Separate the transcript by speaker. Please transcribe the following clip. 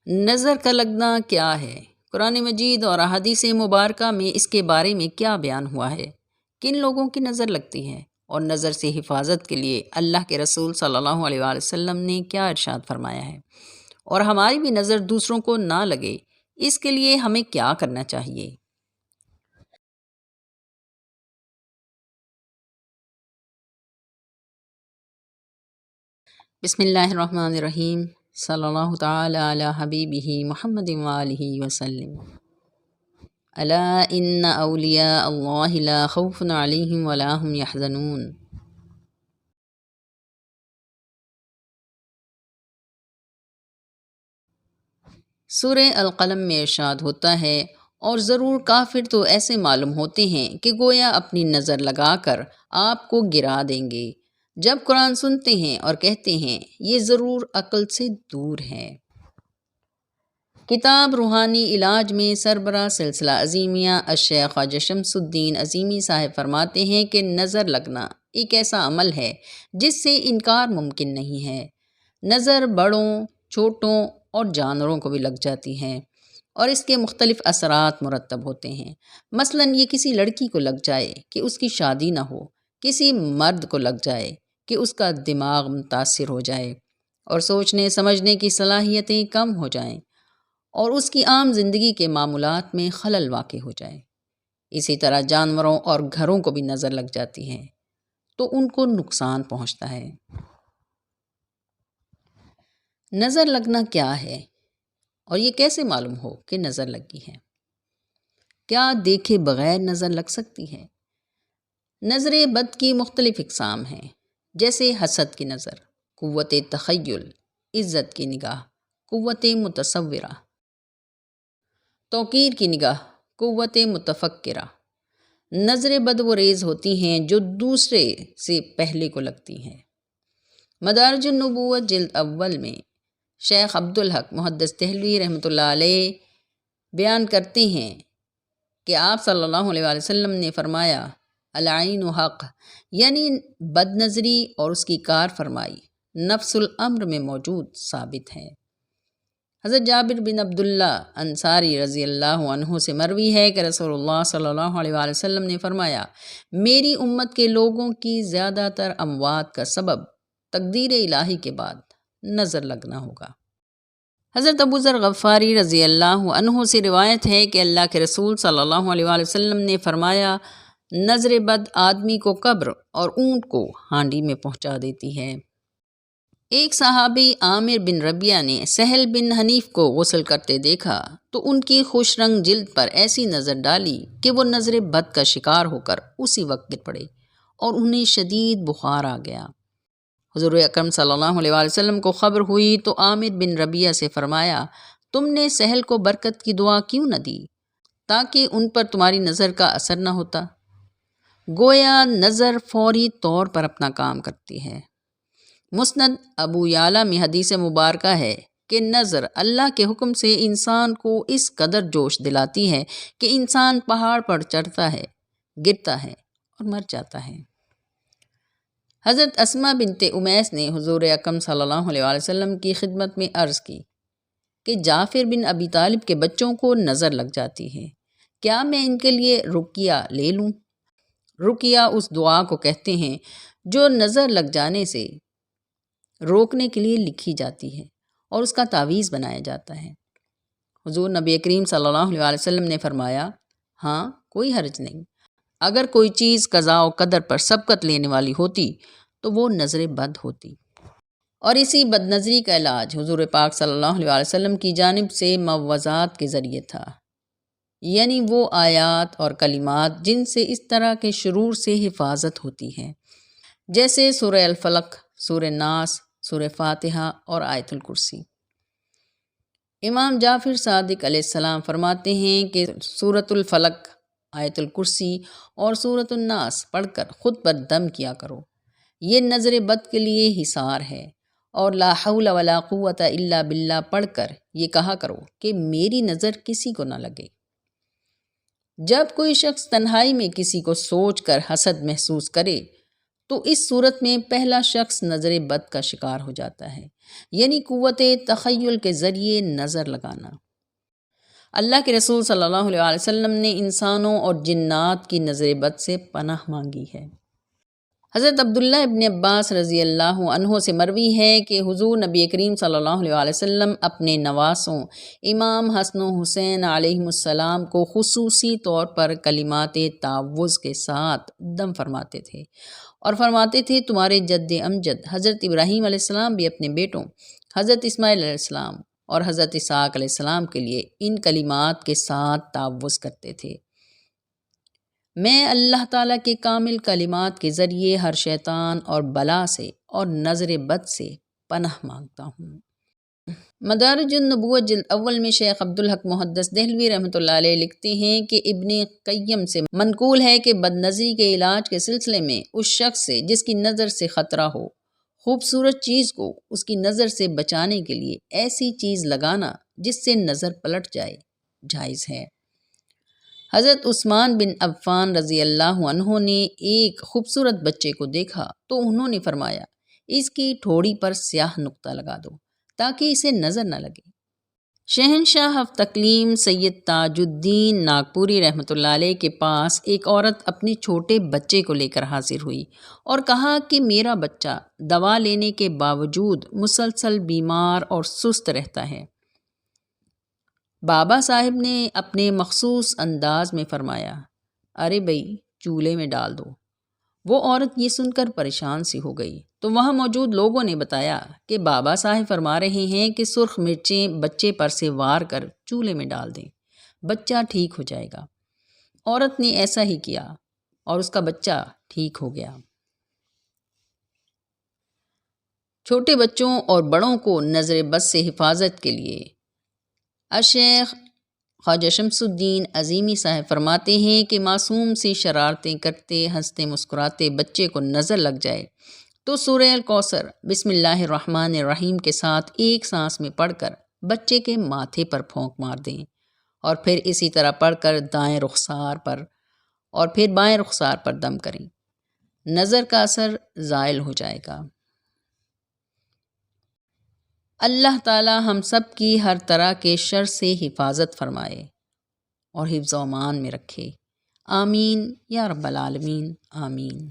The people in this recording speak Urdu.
Speaker 1: نظر کا لگنا کیا ہے؟ قرآن مجید اور احادیث مبارکہ میں اس کے بارے میں کیا بیان ہوا ہے؟ کن لوگوں کی نظر لگتی ہے؟ اور نظر سے حفاظت کے لیے اللہ کے رسول صلی اللہ علیہ وآلہ وسلم نے کیا ارشاد فرمایا ہے؟ اور ہماری بھی نظر دوسروں کو نہ لگے، اس کے لیے ہمیں کیا کرنا چاہیے؟ بسم اللہ الرحمن الرحیم، صلی اللہ تعالی علی حبیبہ محمد وآلہ وسلم۔ الا ان اولیاء اللہ لا خوف علیہم ولا هم یحزنون۔ سورہ القلم میں ارشاد ہوتا ہے، اور ضرور کافر تو ایسے معلوم ہوتے ہیں کہ گویا اپنی نظر لگا کر آپ کو گرا دیں گے جب قرآن سنتے ہیں اور کہتے ہیں یہ ضرور عقل سے دور ہے۔ کتاب روحانی علاج میں سربراہ سلسلہ عظیمیہ الشیخ خواجہ شمس الدین عظیمی صاحب فرماتے ہیں کہ نظر لگنا ایک ایسا عمل ہے جس سے انکار ممکن نہیں ہے۔ نظر بڑوں، چھوٹوں اور جانوروں کو بھی لگ جاتی ہے اور اس کے مختلف اثرات مرتب ہوتے ہیں۔ مثلاً یہ کسی لڑکی کو لگ جائے کہ اس کی شادی نہ ہو، کسی مرد کو لگ جائے کہ اس کا دماغ متاثر ہو جائے اور سوچنے سمجھنے کی صلاحیتیں کم ہو جائیں اور اس کی عام زندگی کے معمولات میں خلل واقع ہو جائے۔ اسی طرح جانوروں اور گھروں کو بھی نظر لگ جاتی ہے تو ان کو نقصان پہنچتا ہے۔ نظر لگنا کیا ہے اور یہ کیسے معلوم ہو کہ نظر لگی ہے؟ کیا دیکھے بغیر نظر لگ سکتی ہے؟ نظر بد کی مختلف اقسام ہیں، جیسے حسد کی نظر، قوت تخیل، عزت کی نگاہ، قوت متصورہ، توقیر کی نگاہ، قوت متفکرہ۔ نظر بد وہ ریز ہوتی ہیں جو دوسرے سے پہلے کو لگتی ہیں۔ مدارج النبوت جلد اول میں شیخ عبدالحق محدث دہلوی رحمۃ اللہ علیہ بیان کرتے ہیں کہ آپ صلی اللہ علیہ وآلہ وسلم نے فرمایا، العین حق، یعنی بد نظری اور اس کی کار فرمائی نفس الامر میں موجود ثابت ہے۔ حضرت جابر بن عبداللہ انصاری رضی اللہ عنہ سے مروی ہے کہ رسول اللہ صلی اللہ علیہ وآلہ وسلم نے فرمایا، میری امت کے لوگوں کی زیادہ تر اموات کا سبب تقدیر الہی کے بعد نظر لگنا ہوگا۔ حضرت ابو ذر غفاری رضی اللہ عنہ سے روایت ہے کہ اللہ کے رسول صلی اللہ علیہ وآلہ وسلم نے فرمایا، نظر بد آدمی کو قبر اور اونٹ کو ہانڈی میں پہنچا دیتی ہے۔ ایک صحابی عامر بن ربیعہ نے سہل بن حنیف کو غسل کرتے دیکھا تو ان کی خوش رنگ جلد پر ایسی نظر ڈالی کہ وہ نظر بد کا شکار ہو کر اسی وقت گر پڑے اور انہیں شدید بخار آ گیا۔ حضور اکرم صلی اللہ علیہ وآلہ وسلم کو خبر ہوئی تو عامر بن ربیعہ سے فرمایا، تم نے سہل کو برکت کی دعا کیوں نہ دی تاکہ ان پر تمہاری نظر کا اثر نہ ہوتا؟ گویا نظر فوری طور پر اپنا کام کرتی ہے۔ مسند ابو یعلا میں حدیث مبارکہ ہے کہ نظر اللہ کے حکم سے انسان کو اس قدر جوش دلاتی ہے کہ انسان پہاڑ پر چڑھتا ہے، گرتا ہے اور مر جاتا ہے۔ حضرت اسماء بنت امیس نے حضور اکرم صلی اللہ علیہ وآلہ وسلم کی خدمت میں عرض کی کہ جعفر بن ابی طالب کے بچوں کو نظر لگ جاتی ہے، کیا میں ان کے لیے رقیہ لے لوں؟ رقیہ اس دعا کو کہتے ہیں جو نظر لگ جانے سے روکنے کے لیے لکھی جاتی ہے اور اس کا تعویذ بنایا جاتا ہے۔ حضور نبی کریم صلی اللہ علیہ وآلہ وسلم نے فرمایا، ہاں کوئی حرج نہیں، اگر کوئی چیز قضاء و قدر پر سبقت لینے والی ہوتی تو وہ نظر بد ہوتی۔ اور اسی بد نظری کا علاج حضور پاک صلی اللہ علیہ وآلہ وسلم کی جانب سے معوذات کے ذریعے تھا، یعنی وہ آیات اور کلمات جن سے اس طرح کے شرور سے حفاظت ہوتی ہے، جیسے سورہ الفلق، سورہ ناس، سورہ فاتحہ اور آیت الکرسی۔ امام جعفر صادق علیہ السلام فرماتے ہیں کہ سورۃ الفلق، آیت الکرسی اور سورۃ الناس پڑھ کر خود پر دم کیا کرو، یہ نظر بد کے لیے حصار ہے، اور لا حول ولا قوت الا باللہ پڑھ کر یہ کہا کرو کہ میری نظر کسی کو نہ لگے۔ جب کوئی شخص تنہائی میں کسی کو سوچ کر حسد محسوس کرے تو اس صورت میں پہلا شخص نظر بد کا شکار ہو جاتا ہے، یعنی قوت تخیل کے ذریعے نظر لگانا۔ اللہ کے رسول صلی اللہ علیہ وسلم نے انسانوں اور جنات کی نظر بد سے پناہ مانگی ہے۔ حضرت عبداللہ ابن عباس رضی اللہ عنہ سے مروی ہے کہ حضور نبی کریم صلی اللہ علیہ وسلم اپنے نواسوں امام حسن و حسین علیہم السلام کو خصوصی طور پر کلمات تعوذ کے ساتھ دم فرماتے تھے اور فرماتے تھے تمہارے جد امجد حضرت ابراہیم علیہ السلام بھی اپنے بیٹوں حضرت اسماعیل علیہ السلام اور حضرت اسحاق علیہ السلام کے لیے ان کلمات کے ساتھ تعوذ کرتے تھے: میں اللہ تعالیٰ کے کامل کلمات کے ذریعے ہر شیطان اور بلا سے اور نظر بد سے پناہ مانگتا ہوں۔ مدارج النبوت جلد اول میں شیخ عبدالحق محدث دہلوی رحمۃ اللہ علیہ لکھتے ہیں کہ ابن قیم سے منقول ہے کہ بد نظری کے علاج کے سلسلے میں اس شخص سے جس کی نظر سے خطرہ ہو، خوبصورت چیز کو اس کی نظر سے بچانے کے لیے ایسی چیز لگانا جس سے نظر پلٹ جائے جائز ہے۔ حضرت عثمان بن عفان رضی اللہ عنہ نے ایک خوبصورت بچے کو دیکھا تو انہوں نے فرمایا اس کی ٹھوڑی پر سیاہ نقطہ لگا دو تاکہ اسے نظر نہ لگے۔ شہنشاہ تکلیم سید تاج الدین ناگپوری رحمۃ اللہ علیہ کے پاس ایک عورت اپنے چھوٹے بچے کو لے کر حاضر ہوئی اور کہا کہ میرا بچہ دوا لینے کے باوجود مسلسل بیمار اور سست رہتا ہے۔ بابا صاحب نے اپنے مخصوص انداز میں فرمایا، ارے بھئی چولہے میں ڈال دو۔ وہ عورت یہ سن کر پریشان سی ہو گئی تو وہاں موجود لوگوں نے بتایا کہ بابا صاحب فرما رہے ہیں کہ سرخ مرچیں بچے پر سے وار کر چولہے میں ڈال دیں، بچہ ٹھیک ہو جائے گا۔ عورت نے ایسا ہی کیا اور اس کا بچہ ٹھیک ہو گیا۔ چھوٹے بچوں اور بڑوں کو نظر بد سے حفاظت کے لیے الشیخ خواجہ شمس الدین عظیمی صاحب فرماتے ہیں کہ معصوم سی شرارتیں کرتے ہنستے مسکراتے بچے کو نظر لگ جائے تو سورہ الکوثر بسم اللہ الرحمن الرحیم کے ساتھ ایک سانس میں پڑھ کر بچے کے ماتھے پر پھونک مار دیں اور پھر اسی طرح پڑھ کر دائیں رخسار پر اور پھر بائیں رخسار پر دم کریں، نظر کا اثر زائل ہو جائے گا۔ اللہ تعالی ہم سب کی ہر طرح کے شر سے حفاظت فرمائے اور حفظ و امان میں رکھے، آمین یا رب العالمین، آمین۔